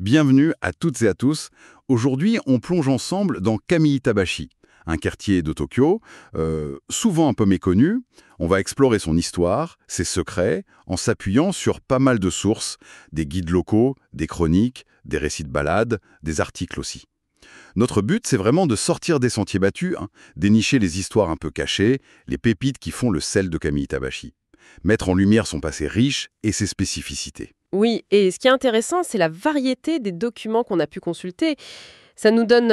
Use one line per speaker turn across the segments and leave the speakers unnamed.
Bienvenue à toutes et à tous. Aujourd'hui, on plonge ensemble dans Kami-Itabashi, un quartier de Tokyo, souvent un peu méconnu. On va explorer son histoire, ses secrets, en s'appuyant sur pas mal de sources, des guides locaux, des chroniques, des récits de balades, des articles aussi. Notre but, c'est vraiment de sortir des sentiers battus, dénicher les histoires un peu cachées, les pépites qui font le sel de Kami-Itabashi. Mettre en lumière son passé riche et ses spécificités.
Oui, et ce qui est intéressant, c'est la variété des documents qu'on a pu consulter. Ça nous donne,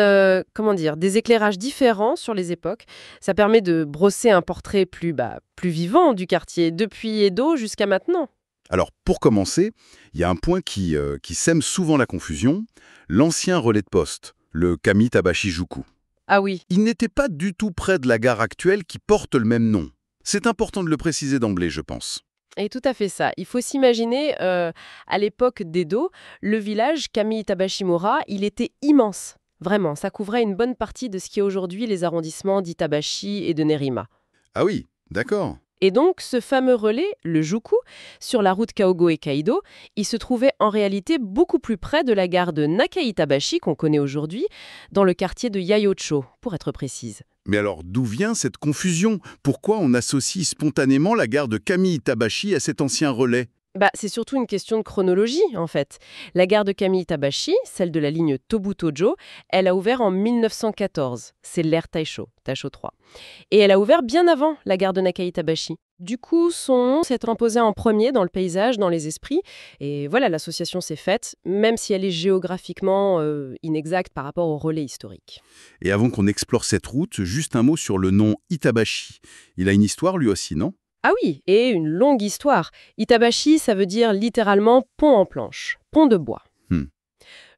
comment dire, des éclairages différents sur les époques. Ça permet de brosser un portrait plus vivant du quartier, depuis Edo jusqu'à maintenant.
Alors, pour commencer, il y a un point qui sème souvent la confusion, l'ancien relais de poste, le Kami-Tabashi-juku.
Ah oui,
Il n'était pas du tout près de la gare actuelle qui porte le même nom. C'est important de le préciser d'emblée, je pense.
et tout à fait ça. Il faut s'imaginer, à l'époque d'Edo, le village Kami-Itabashimura, il était immense. Vraiment, ça couvrait une bonne partie de ce qui est aujourd'hui les arrondissements d'Itabashi et de Nerima.
Ah oui, d'accord.
Et donc, ce fameux relais, le Juku, sur la route Kaogo-e-Kaido, il se trouvait en réalité beaucoup plus près de la gare de Nakaitabashi qu'on connaît aujourd'hui, dans le quartier de Yaiocho, pour être précise.
Mais alors, d'où vient cette confusion? Pourquoi on associe spontanément la gare de Kami-Itabashi à cet ancien relais?
C'est surtout une question de chronologie, en fait. La gare de Kami-Itabashi, celle de la ligne Tobu-Tojo, elle a ouvert en 1914. C'est l'ère Taisho, Taisho 3. Et elle a ouvert bien avant la gare de Nakaitabashi. Du coup, son nom s'est imposé en premier dans le paysage, dans les esprits. Et voilà, l'association s'est faite, même si elle est géographiquement inexacte par rapport au relais historique.
Et avant qu'on explore cette route, juste un mot sur le nom Itabashi. Il a une histoire lui aussi, non?
Ah oui, et une longue histoire. Itabashi, ça veut dire littéralement pont en planche, pont de bois.
Hmm.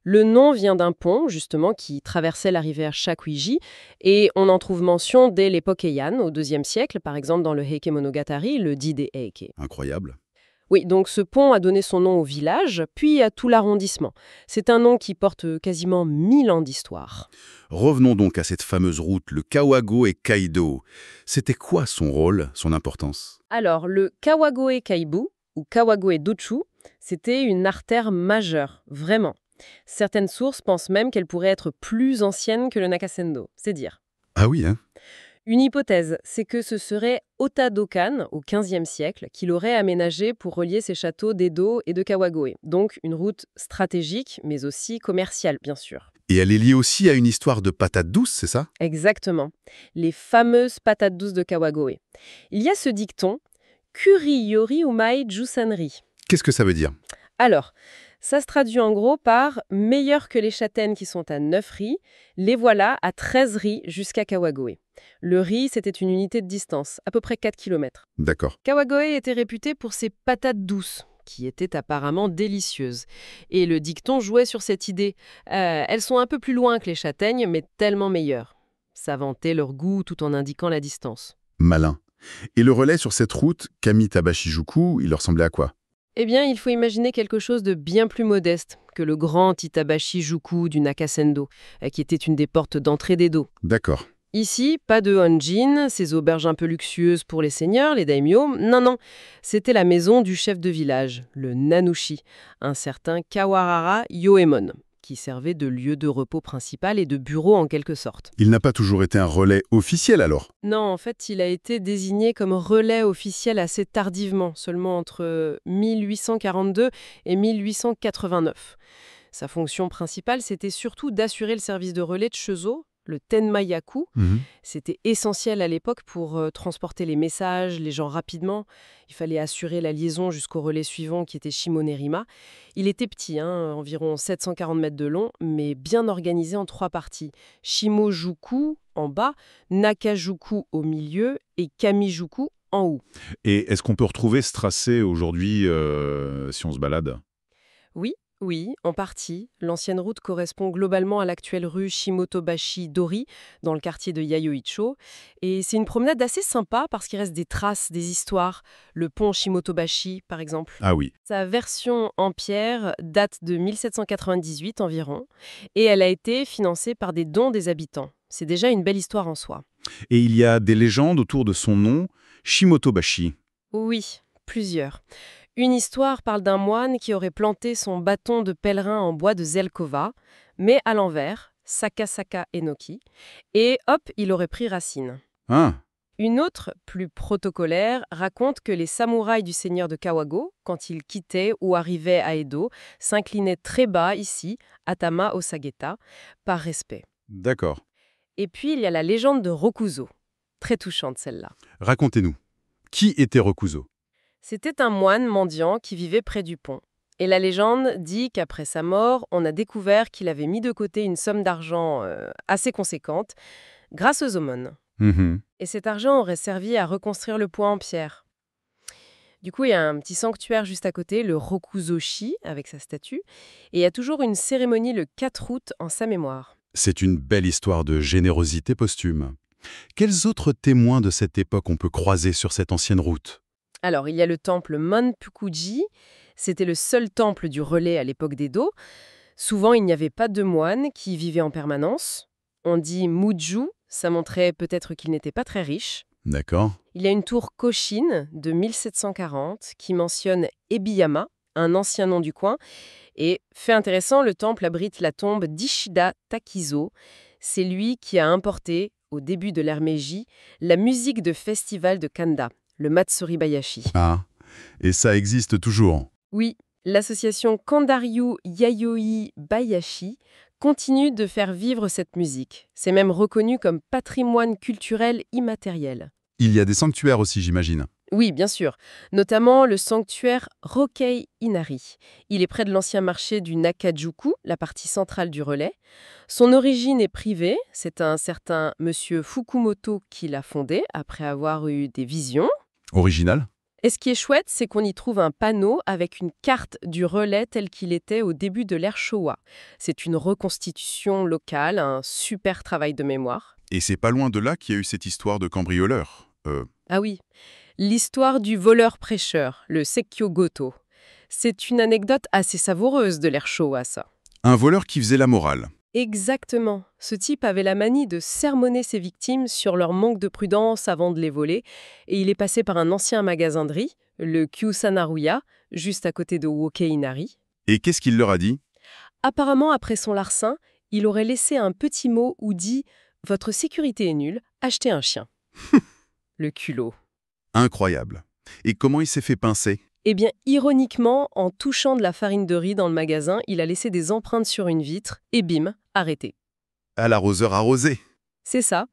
Le nom vient d'un pont, justement, qui traversait la rivière Shakuiji, et on en trouve mention dès l'époque Heian, au IIe siècle, par exemple dans le Heike Monogatari, le Dide Heike.
Incroyable.
Oui, donc ce pont a donné son nom au village, puis à tout l'arrondissement. C'est un nom qui porte quasiment 1000 ans d'histoire.
Revenons donc à cette fameuse route, le Kawago et Kaido. C'était quoi son rôle, son importance?
Alors, le Kawagoe Kaibu, ou Kawagoe Dochu, c'était une artère majeure, vraiment. Certaines sources pensent même qu'elle pourrait être plus ancienne que le Nakasendo, c'est dire.
Ah oui, hein?
Une hypothèse, c'est que ce serait Ota Dokan, au XVe siècle, qui l'aurait aménagé pour relier ses châteaux d'Edo et de Kawagoe. Donc une route stratégique, mais aussi commerciale, bien sûr.
Et elle est liée aussi à une histoire de patates douces, c'est ça?
Exactement. Les fameuses patates douces de Kawagoe. Il y a ce dicton, Kuri yori umai jusanri.
Qu'est-ce que ça veut dire?
Alors, ça se traduit en gros par meilleur que les châtaignes qui sont à 9 ris, les voilà à 13 ris jusqu'à Kawagoe. Le riz, c'était une unité de distance, à peu près 4 km.
D'accord.
Kawagoe était réputé pour ses patates douces, qui étaient apparemment délicieuses. Et le dicton jouait sur cette idée. Elles sont un peu plus loin que les châtaignes, mais tellement meilleures. Ça vantait leur goût tout en indiquant la distance.
Malin. Et le relais sur cette route, Kami-Tabashi-juku, il ressemblait à quoi?
Eh bien, il faut imaginer quelque chose de bien plus modeste que le grand Itabashi Juku du Nakasendo, qui était une des portes d'entrée d'Edo.
D'accord.
Ici, pas de honjin, ces auberges un peu luxueuses pour les seigneurs, les daimyo. Non, non, c'était la maison du chef de village, le nanushi, un certain Kawahara Yoemon, qui servait de lieu de repos principal et de bureau en quelque sorte.
Il n'a pas toujours été un relais officiel alors?
Non, en fait, il a été désigné comme relais officiel assez tardivement, seulement entre 1842 et 1889. Sa fonction principale, c'était surtout d'assurer le service de relais de Chezo, le Tenmayaku.
Mhm.
C'était essentiel à l'époque pour transporter les messages, les gens rapidement. Il fallait assurer la liaison jusqu'au relais suivant qui était Shimonerima. Il était petit, environ 740 mètres de long, mais bien organisé en 3 parties. Shimojuku en bas, Nakajuku au milieu et Kamijuku en haut.
Et est-ce qu'on peut retrouver ce tracé aujourd'hui si on se balade?
Oui, oui, en partie. L'ancienne route correspond globalement à l'actuelle rue Shimotobashi-Dori, dans le quartier de Yayoicho. Et c'est une promenade assez sympa parce qu'il reste des traces, des histoires. Le pont Shimotobashi, par exemple.
Ah oui.
Sa version en pierre date de 1798 environ, et elle a été financée par des dons des habitants. C'est déjà une belle histoire en soi.
Et il y a des légendes autour de son nom, Shimotobashi.
Oui, plusieurs. Une histoire parle d'un moine qui aurait planté son bâton de pèlerin en bois de Zelkova, mais à l'envers, Sakasaka Enoki, et hop, il aurait pris racine.
Ah,
Une autre, plus protocolaire, raconte que les samouraïs du seigneur de Kawago, quand ils quittaient ou arrivaient à Edo, s'inclinaient très bas ici, à Tama Osageta, par respect.
d'accord.
Et puis il y a la légende de Rokuzo. Très touchante celle-là.
Racontez-nous. Qui était Rokuzo?
C'était un moine mendiant qui vivait près du pont. Et la légende dit qu'après sa mort, on a découvert qu'il avait mis de côté une somme d'argent assez conséquente grâce aux aumônes.
Mhm.
Et cet argent aurait servi à reconstruire le pont en pierre. Du coup, il y a un petit sanctuaire juste à côté, le Rokuzo-shi, avec sa statue. Et il y a toujours une cérémonie le 4 août en sa mémoire.
C'est une belle histoire de générosité posthume. Quels autres témoins de cette époque on peut croiser sur cette ancienne route?
Alors, il y a le temple Monpukuji. C'était le seul temple du relais à l'époque d'Edo. Souvent, il n'y avait pas de moines qui vivaient en permanence. On dit Muju, ça montrait peut-être qu'il n'était pas très riche.
D'accord.
Il y a une tour Koshin de 1740 qui mentionne Ebiyama, un ancien nom du coin. Et, fait intéressant, le temple abrite la tombe d'Ishida Takizo. C'est lui qui a importé, au début de l'ère Meiji, la musique de festival de Kanda, le Matsuri Bayashi.
Ah, et ça existe toujours.
Oui, l'association Kandaryu Yayoi Bayashi continue de faire vivre cette musique. C'est même reconnu comme patrimoine culturel immatériel.
Il y a des sanctuaires aussi, j'imagine.
Oui, bien sûr, notamment le sanctuaire Rokei Inari. Il est près de l'ancien marché du Nakajuku, la partie centrale du relais. Son origine est privée, c'est un certain monsieur Fukumoto qui l'a fondé après avoir eu des visions.
Original?
Et ce qui est chouette, c'est qu'on y trouve un panneau avec une carte du relais tel qu'il était au début de l'ère Showa. C'est une reconstitution locale, un super travail de mémoire.
Et c'est pas loin de là qu'il y a eu cette histoire de cambrioleur.
Ah oui, l'histoire du voleur-prêcheur, le Sekkyo Goto. C'est une anecdote assez savoureuse de l'ère Showa, ça.
Un voleur qui faisait la morale.
Exactement. Ce type avait la manie de sermonner ses victimes sur leur manque de prudence avant de les voler, et il est passé par un ancien magasin de riz, le Kyusanaruya, juste à côté de Wokei Inari.
Et qu'est-ce qu'il leur a dit?
Apparemment, après son larcin, il aurait laissé un petit mot ou dit « Votre sécurité est nulle, achetez un chien ». Le culot.
Incroyable. Et comment il s'est fait pincer?
Eh bien, ironiquement, en touchant de la farine de riz dans le magasin, il a laissé des empreintes sur une vitre, et bim, arrêté.
À l'arroseur arrosé.
C'est ça.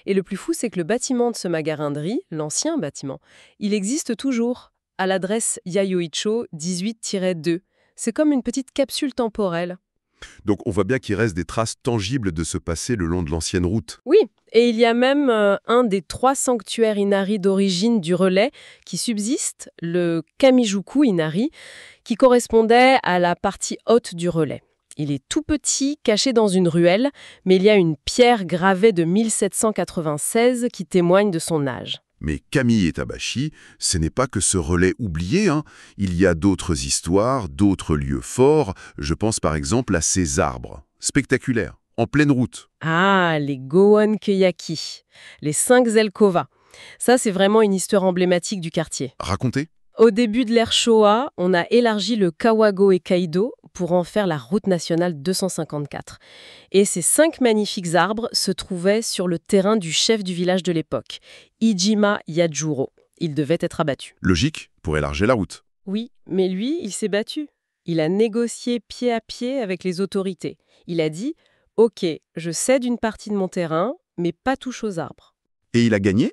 Et le plus fou, c'est que le bâtiment de ce magasin de riz, l'ancien bâtiment, il existe toujours, à l'adresse Yayoicho 18-2. C'est comme une petite capsule temporelle.
Donc on voit bien qu'il reste des traces tangibles de ce passé le long de l'ancienne route.
Oui, et il y a même un des 3 sanctuaires Inari d'origine du relais qui subsiste, le Kamijuku Inari, qui correspondait à la partie haute du relais. Il est tout petit, caché dans une ruelle, mais il y a une pierre gravée de 1796 qui témoigne de son âge.
Mais Kami Itabashi, ce n'est pas que ce relais oublié, hein. Il y a d'autres histoires, d'autres lieux forts. Je pense par exemple à ces arbres, spectaculaires, en pleine route.
Ah, les Gohan Keyaki, les 5 Zelkova. Ça, c'est vraiment une histoire emblématique du quartier.
Racontez.
Au début de l'ère Showa, on a élargi le Kawago Ekaido pour en faire la route nationale 254. Et ces 5 magnifiques arbres se trouvaient sur le terrain du chef du village de l'époque, Ijima Yajuro. Il devait être abattu.
Logique, pour élargir la route.
Oui, mais lui, il s'est battu. Il a négocié pied à pied avec les autorités. Il a dit « Ok, je cède une partie de mon terrain, mais pas touche aux arbres. »
Et il a gagné?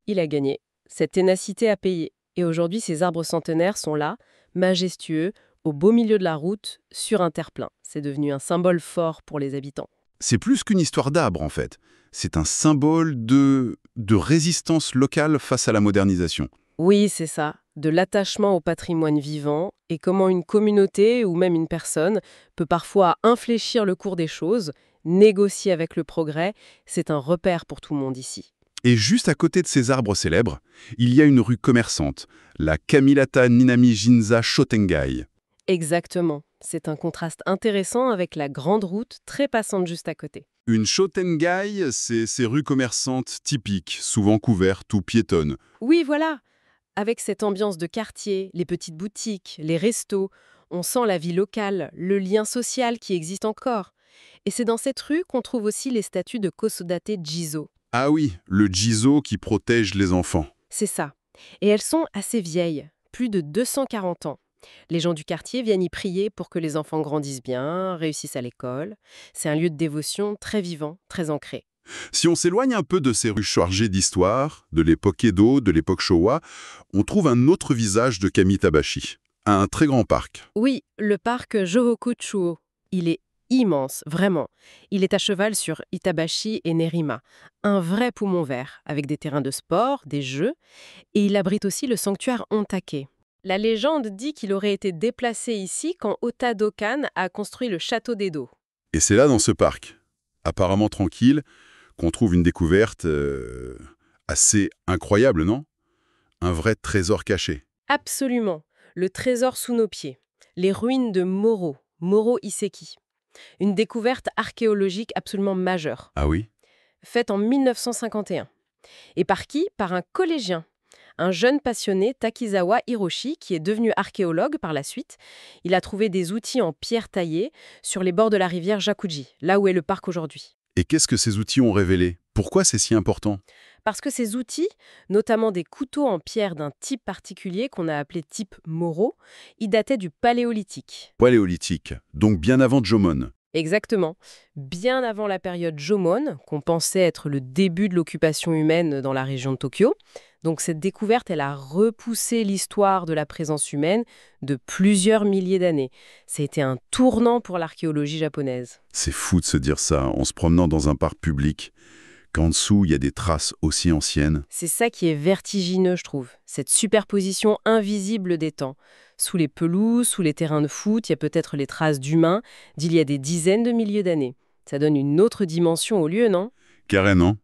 Il a gagné. Cette ténacité a payé. Et aujourd'hui, ces arbres centenaires sont là, majestueux, au beau milieu de la route, sur un terre-plein. C'est devenu un symbole fort pour les habitants.
C'est plus qu'une histoire d'arbres en fait. C'est un symbole de résistance locale face à la modernisation.
Oui, c'est ça. De l'attachement au patrimoine vivant et comment une communauté ou même une personne peut parfois infléchir le cours des choses, négocier avec le progrès. C'est un repère pour tout le monde ici.
Et juste à côté de ces arbres célèbres, il y a une rue commerçante, la Kamilata Ninami Jinza Shotengai.
Exactement. C'est un contraste intéressant avec la grande route très passante juste à côté.
Une Shotengai, c'est ces rues commerçantes typiques, souvent couvertes ou piétonnes.
Oui, voilà. Avec cette ambiance de quartier, les petites boutiques, les restos, on sent la vie locale, le lien social qui existe encore. Et c'est dans cette rue qu'on trouve aussi les statues de Kosodate Jizo.
Ah oui, le Jizo qui protège les enfants.
C'est ça. Et elles sont assez vieilles, plus de 240 ans. Les gens du quartier viennent y prier pour que les enfants grandissent bien, réussissent à l'école. C'est un lieu de dévotion très vivant, très ancré.
Si on s'éloigne un peu de ces rues chargées d'histoire, de l'époque Edo, de l'époque Showa, on trouve un autre visage de Kamitabashi. Un très grand parc.
Oui, le parc Johoku-Chuo. Il est immense, vraiment. Il est à cheval sur Itabashi et Nerima. Un vrai poumon vert, avec des terrains de sport, des jeux, et il abrite aussi le sanctuaire Ontake. La légende dit qu'il aurait été déplacé ici quand Ota Dokan a construit le château d'Edo.
Et c'est là, dans ce parc, apparemment tranquille, qu'on trouve une découverte assez incroyable, non? Un vrai trésor caché.
Absolument. Le trésor sous nos pieds. Les ruines de Moro Iseki. Une découverte archéologique absolument majeure,
Ah oui?
faite en 1951. Et par qui? Par un collégien. Un jeune passionné, Takizawa Hiroshi, qui est devenu archéologue par la suite. Il a trouvé des outils en pierre taillée sur les bords de la rivière Jakuji, là où est le parc aujourd'hui.
Et qu'est-ce que ces outils ont révélé? Pourquoi c'est si important?
Parce que ces outils, notamment des couteaux en pierre d'un type particulier qu'on a appelé type Moro, ils dataient du Paléolithique.
Paléolithique, donc bien avant Jomon.
Exactement. Bien avant la période Jomon, qu'on pensait être le début de l'occupation humaine dans la région de Tokyo. Donc cette découverte, elle a repoussé l'histoire de la présence humaine de plusieurs milliers d'années. C'était un tournant pour l'archéologie japonaise.
C'est fou de se dire ça, en se promenant dans un parc public, qu'en dessous, il y a des traces aussi anciennes.
C'est ça qui est vertigineux, je trouve. Cette superposition invisible des temps. Sous les pelouses, sous les terrains de foot, il y a peut-être les traces d'humains d'il y a des dizaines de milliers d'années. Ça donne une autre dimension au lieu, non?
Carrément.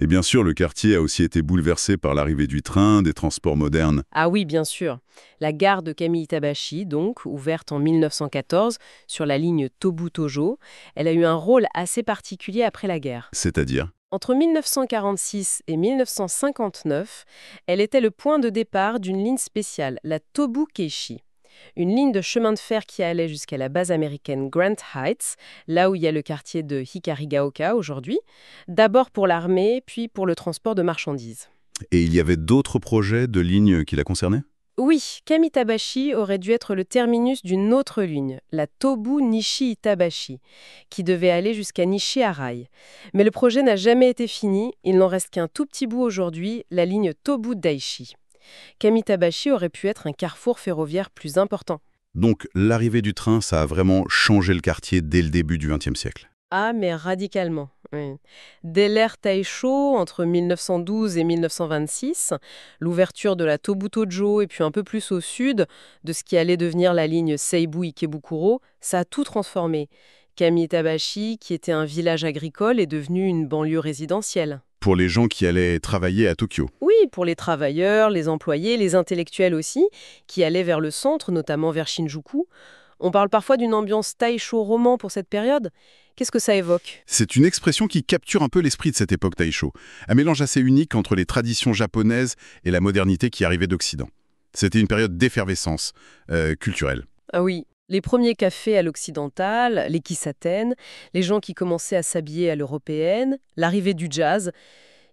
Et bien sûr, le quartier a aussi été bouleversé par l'arrivée du train, des transports modernes.
Ah oui, bien sûr. La gare de Kamiitabashi, donc, ouverte en 1914 sur la ligne Tobu-Tojo, elle a eu un rôle assez particulier après la guerre.
C'est-à-dire?
Entre 1946 et 1959, elle était le point de départ d'une ligne spéciale, la Tobu Keishi. Une ligne de chemin de fer qui allait jusqu'à la base américaine Grant Heights, là où il y a le quartier de Hikarigaoka aujourd'hui, d'abord pour l'armée, puis pour le transport de marchandises.
Et il y avait d'autres projets de lignes qui la concernaient?
Oui, Kamitabashi aurait dû être le terminus d'une autre ligne, la Tobu Nishi Itabashi, qui devait aller jusqu'à Nishi Arai. Mais le projet n'a jamais été fini, il n'en reste qu'un tout petit bout aujourd'hui, la ligne Tobu Daishi. Kamitabashi aurait pu être un carrefour ferroviaire plus important.
Donc l'arrivée du train, ça a vraiment changé le quartier dès le début du XXe siècle.
Ah, mais radicalement. Oui. Dès l'ère Taisho, entre 1912 et 1926, l'ouverture de la Tobu-Tojo et puis un peu plus au sud, de ce qui allait devenir la ligne Seibu-Ikebukuro, ça a tout transformé. Kamitabashi, qui était un village agricole, est devenu une banlieue résidentielle.
Pour les gens qui allaient travailler à Tokyo.
Oui, pour les travailleurs, les employés, les intellectuels aussi, qui allaient vers le centre, notamment vers Shinjuku. On parle parfois d'une ambiance Taisho roman pour cette période. Qu'est-ce que ça évoque?
C'est une expression qui capture un peu l'esprit de cette époque Taisho. Un mélange assez unique entre les traditions japonaises et la modernité qui arrivait d'Occident. C'était une période d'effervescence culturelle.
Ah oui, les premiers cafés à l'occidental, les kissaten, les gens qui commençaient à s'habiller à l'européenne, l'arrivée du jazz.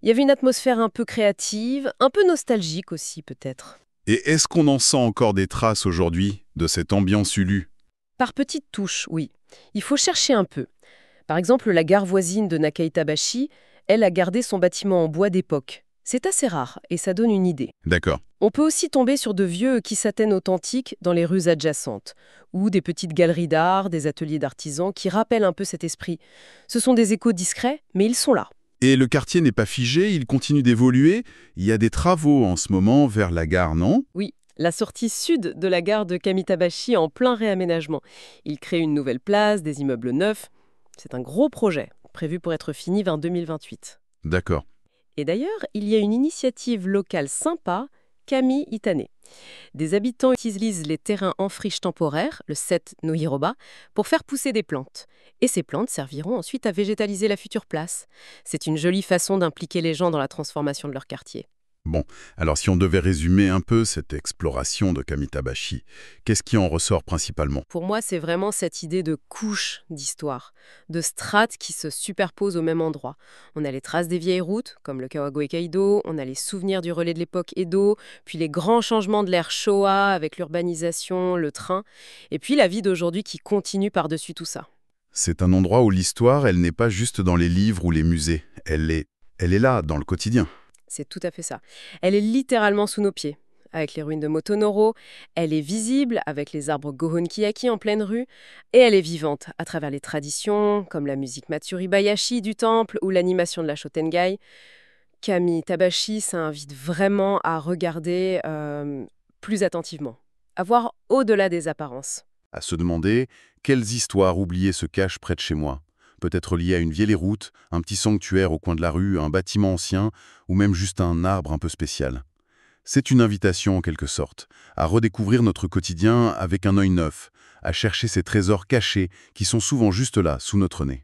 Il y avait une atmosphère un peu créative, un peu nostalgique aussi peut-être.
Et est-ce qu'on en sent encore des traces aujourd'hui de cette ambiance Ulu?
Par petites touches, oui. Il faut chercher un peu. Par exemple, la gare voisine de Nakaitabashi, elle a gardé son bâtiment en bois d'époque. C'est assez rare et ça donne une idée.
D'accord.
On peut aussi tomber sur de vieux kissaten authentiques dans les rues adjacentes, ou des petites galeries d'art, des ateliers d'artisans qui rappellent un peu cet esprit. Ce sont des échos discrets, mais ils sont là.
Et le quartier n'est pas figé, il continue d'évoluer. Il y a des travaux en ce moment vers la gare, non?
Oui, la sortie sud de la gare de Kamitabashi en plein réaménagement. Il crée une nouvelle place, des immeubles neufs. C'est un gros projet, prévu pour être fini vers 2028.
D'accord.
Et d'ailleurs, il y a une initiative locale sympa, Kami Itane. Des habitants utilisent les terrains en friche temporaire, le set no hiroba, pour faire pousser des plantes. Et ces plantes serviront ensuite à végétaliser la future place. C'est une jolie façon d'impliquer les gens dans la transformation de leur quartier.
Bon, alors si on devait résumer un peu cette exploration de Kamitabashi, qu'est-ce qui en ressort principalement?
Pour moi, c'est vraiment cette idée de couche d'histoire, de strates qui se superposent au même endroit. On a les traces des vieilles routes, comme le Kawagoe Kaido, on a les souvenirs du relais de l'époque Edo, puis les grands changements de l'ère Showa avec l'urbanisation, le train, et puis la vie d'aujourd'hui qui continue par-dessus tout ça.
C'est un endroit où l'histoire, elle n'est pas juste dans les livres ou les musées, elle est là, dans le quotidien.
C'est tout à fait ça. Elle est littéralement sous nos pieds. Avec les ruines de Motonoro, elle est visible avec les arbres Gohon-Kiyaki en pleine rue, et elle est vivante à travers les traditions, comme la musique Matsuri Bayashi du temple ou l'animation de la Shotengai. Kami Tabashi, ça invite vraiment à regarder plus attentivement, à voir au-delà des apparences.
À se demander quelles histoires oubliées se cachent près de chez moi. Peut-être liées à une vieille route, un petit sanctuaire au coin de la rue, un bâtiment ancien, ou même juste un arbre un peu spécial. C'est une invitation en quelque sorte, à redécouvrir notre quotidien avec un œil neuf, à chercher ces trésors cachés qui sont souvent juste là, sous notre nez.